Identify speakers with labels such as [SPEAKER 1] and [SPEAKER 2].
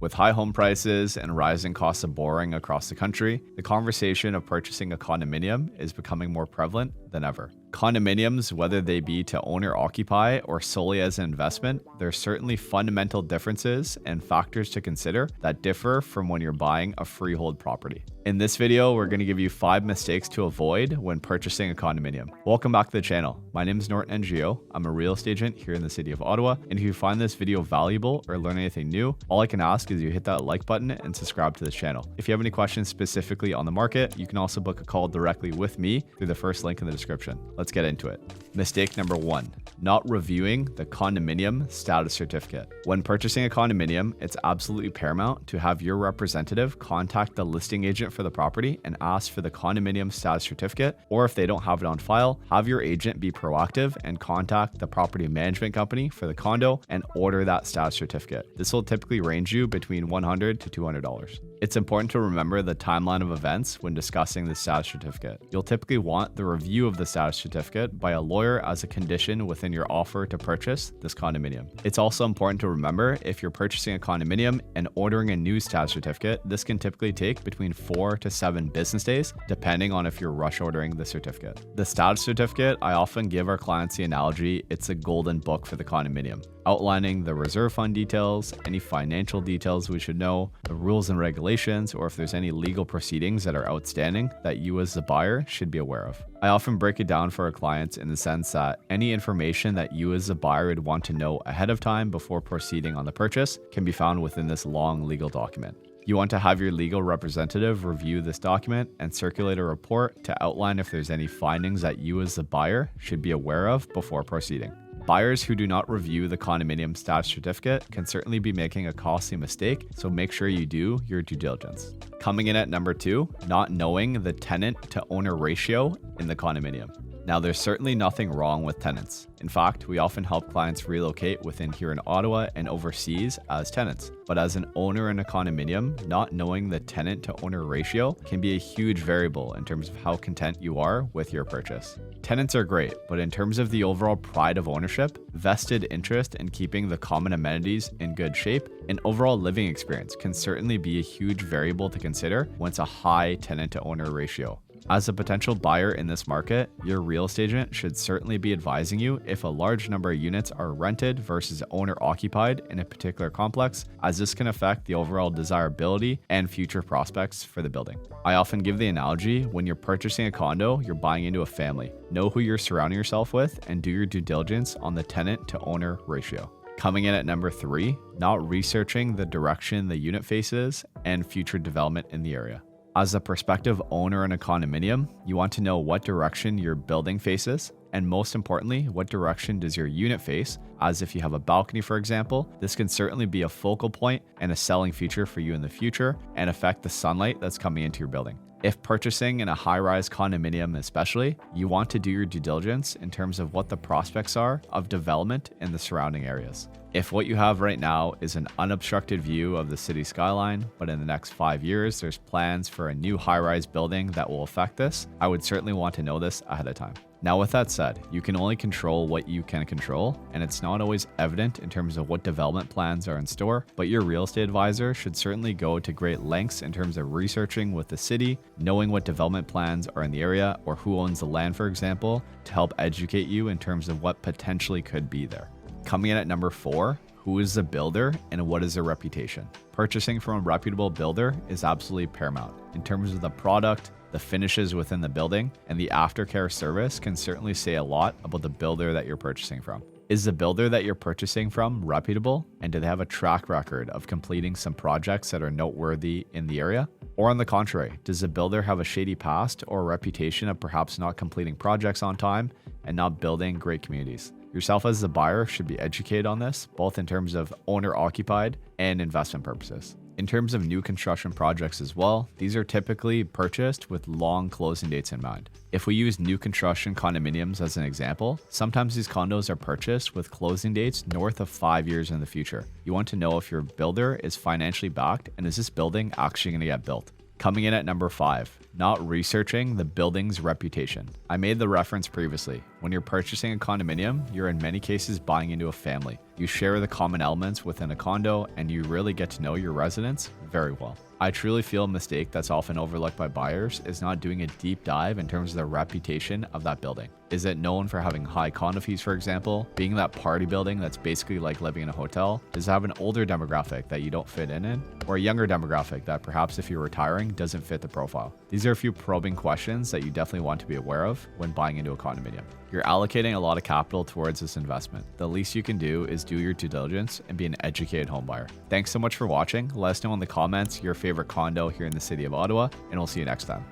[SPEAKER 1] With high home prices and rising costs of borrowing across the country, the conversation of purchasing a condominium is becoming more prevalent than ever. Condominiums, whether they be to own or occupy or solely as an investment, there are certainly fundamental differences and factors to consider that differ from when you're buying a freehold property. In this video, we're going to give you 5 mistakes to avoid when purchasing a condominium. Welcome back to the channel. My name is Norton Ngo. I'm a real estate agent here in the city of Ottawa. And if you find this video valuable or learn anything new, all I can ask is you hit that like button and subscribe to this channel. If you have any questions specifically on the market, you can also book a call directly with me through the first link in the description. Let's get into it. Mistake number 1, not reviewing the condominium status certificate. When purchasing a condominium, it's absolutely paramount to have your representative contact the listing agent for the property and ask for the condominium status certificate, or if they don't have it on file, have your agent be proactive and contact the property management company for the condo and order that status certificate. This will typically range you between $100 to $200. It's important to remember the timeline of events when discussing the status certificate. You'll typically want the review of the status certificate by a lawyer as a condition within your offer to purchase this condominium. It's also important to remember if you're purchasing a condominium and ordering a new status certificate, this can typically take between 4 to 7 business days, depending on if you're rush ordering the certificate. The status certificate, I often give our clients the analogy, it's a golden book for the condominium, outlining the reserve fund details, any financial details we should know, the rules and regulations, or if there's any legal proceedings that are outstanding that you as the buyer should be aware of. I often break it down for our clients in the sense that any information that you as a buyer would want to know ahead of time before proceeding on the purchase can be found within this long legal document. You want to have your legal representative review this document and circulate a report to outline if there's any findings that you as the buyer should be aware of before proceeding. Buyers who do not review the condominium status certificate can certainly be making a costly mistake, so make sure you do your due diligence. Coming in at number 2, not knowing the tenant to owner ratio in the condominium. Now, there's certainly nothing wrong with tenants. In fact, we often help clients relocate within here in Ottawa and overseas as tenants. But as an owner in a condominium, not knowing the tenant to owner ratio can be a huge variable in terms of how content you are with your purchase. Tenants are great, but in terms of the overall pride of ownership, vested interest in keeping the common amenities in good shape, and overall living experience can certainly be a huge variable to consider when it's a high tenant to owner ratio. As a potential buyer in this market, your real estate agent should certainly be advising you if a large number of units are rented versus owner occupied in a particular complex, as this can affect the overall desirability and future prospects for the building. I often give the analogy, when you're purchasing a condo, you're buying into a family. Know who you're surrounding yourself with and do your due diligence on the tenant to owner ratio. Coming in at number 3, not researching the direction the unit faces and future development in the area. As a prospective owner in a condominium, you want to know what direction your building faces, and most importantly, what direction does your unit face, as if you have a balcony, for example, this can certainly be a focal point and a selling feature for you in the future and affect the sunlight that's coming into your building. If purchasing in a high-rise condominium especially, you want to do your due diligence in terms of what the prospects are of development in the surrounding areas. If what you have right now is an unobstructed view of the city skyline, but in the next 5 years there's plans for a new high-rise building that will affect this, I would certainly want to know this ahead of time. Now, with that said, you can only control what you can control, and it's not always evident in terms of what development plans are in store, but your real estate advisor should certainly go to great lengths in terms of researching with the city, knowing what development plans are in the area or who owns the land, for example, to help educate you in terms of what potentially could be there. Coming in at number 4, who is the builder and what is their reputation? Purchasing from a reputable builder is absolutely paramount. In terms of the product, the finishes within the building, and the aftercare service can certainly say a lot about the builder that you're purchasing from. Is the builder that you're purchasing from reputable, and do they have a track record of completing some projects that are noteworthy in the area? Or on the contrary, does the builder have a shady past or a reputation of perhaps not completing projects on time and not building great communities? Yourself as the buyer should be educated on this, both in terms of owner occupied and investment purposes. In terms of new construction projects as well, these are typically purchased with long closing dates in mind. If we use new construction condominiums as an example, sometimes these condos are purchased with closing dates north of 5 years in the future. You want to know if your builder is financially backed and is this building actually going to get built. Coming in at number 5, not researching the building's reputation. I made the reference previously. When you're purchasing a condominium, you're in many cases buying into a family. You share the common elements within a condo, and you really get to know your residents very well. I truly feel a mistake that's often overlooked by buyers is not doing a deep dive in terms of the reputation of that building. Is it known for having high condo fees, for example? Being that party building that's basically like living in a hotel? Does it have an older demographic that you don't fit in? Or a younger demographic that perhaps if you're retiring doesn't fit the profile? These are a few probing questions that you definitely want to be aware of when buying into a condominium. You're allocating a lot of capital towards this investment. The least you can do is do your due diligence and be an educated homebuyer. Thanks so much for watching. Let us know in the comments your favorite condo here in the city of Ottawa, and we'll see you next time.